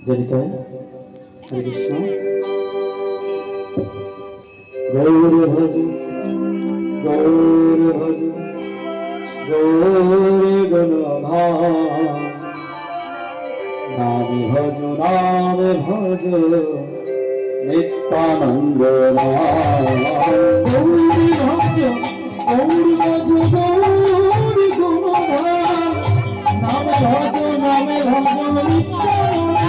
জনিতায় হরে কৃষ্ণ গৌর ভজ গৌর ভজ গৌর গণধাম নাম ভজ নিত্যানন্দ গৌরী ভজ গৌর ভজ গৌরী গণধাম নাম ভজ নিত্যানন্দ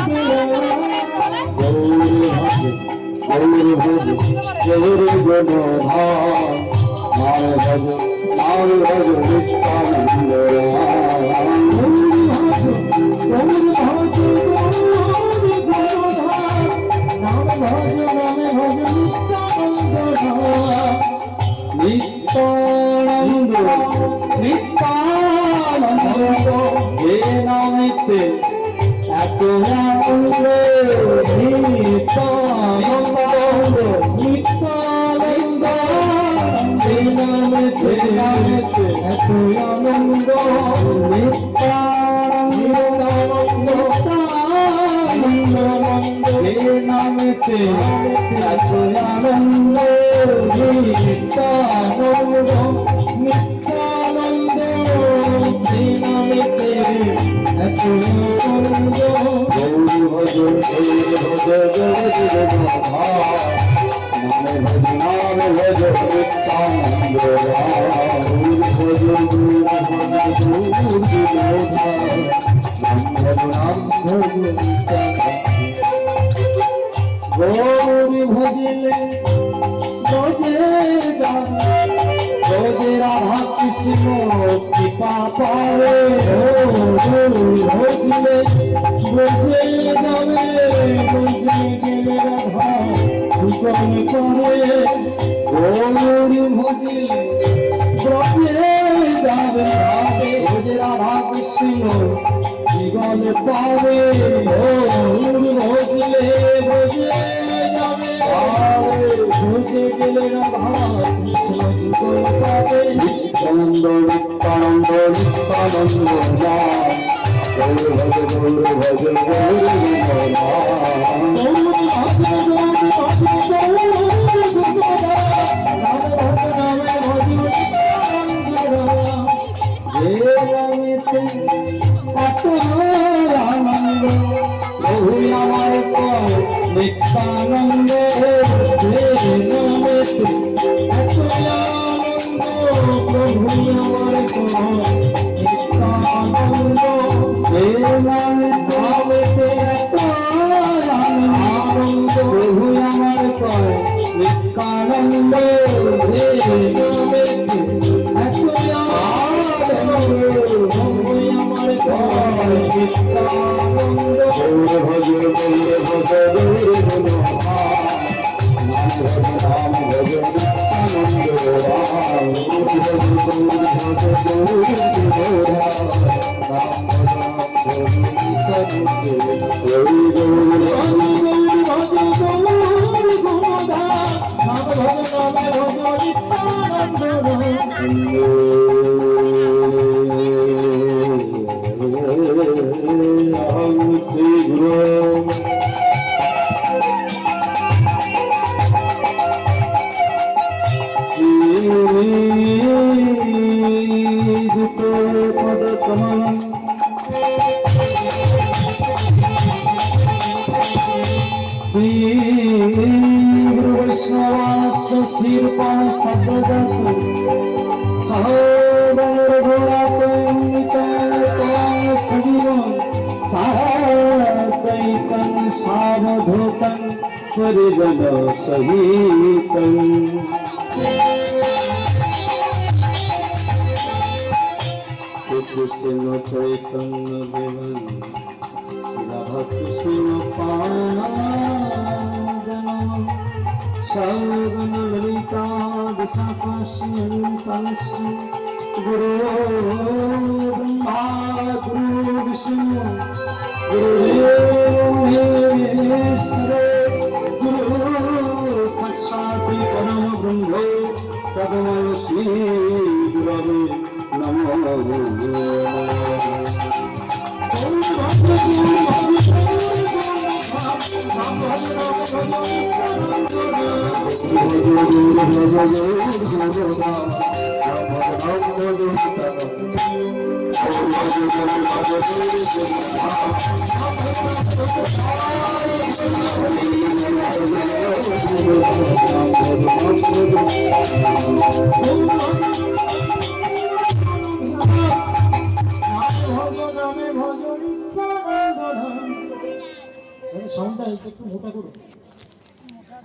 গৌর ভজ গৌর গণধাম নাম ভজ নিত্যানন্দ নিত্যানন্দ নিত্যানন্দ হে নামেতে এত আনন্দ নিত্যানন্দ নিত্যানন্দ হে নামেতে এত আনন্দ নিত্যানন্দ হে নামেতে এত আনন্দ নিত্যানন্দ নিত্যানন্দ হে নামেতে এত আনন্দ গৌর ভজ নাম ভজ নিত্যানন্দ গৌরী ভজিলে গজে রাধা কৃষ্ণ কৃপা পাবে ভজিলে বজে যাবে বজে গেলে রাধা যুগল করে গৌরী ভজিলে ব্রজে যাবে ভজে রাধা কৃষ্ণ যুগল পাবে ভজিলে বজে যাবে বুঝে গেলে রাধা কৃষ্ণ যুগল পাবে নিত্যানন্দ নিত্যানন্দ নিত্যানন্দ গৌর ভজ গৌর ভজ গৌর আনন্দ প্রভু আমার নিত্যানন্দ প্রভু আমার নিত্যানন্দ আনন্দ প্রভু আমার নিত্যানন্দ যে গৌর ভজ গৌর ভজ গৌর নাম ভজ নিত্যানন্দ सावधूतं परिजन सहितं श्री कृष्ण चैतन्य देवन शिला कृष्ण पावनं सर्वगण ललिता दिशापाश्यन्तंश्च गुरो ब्रह्मा गुरु विष्णु गुरुदेव महेश्वरो गुरु साक्षात् परम ब्रह्म तस्मै श्री गुरवे नमः। সাউন্ডটা একটু মোটা করো।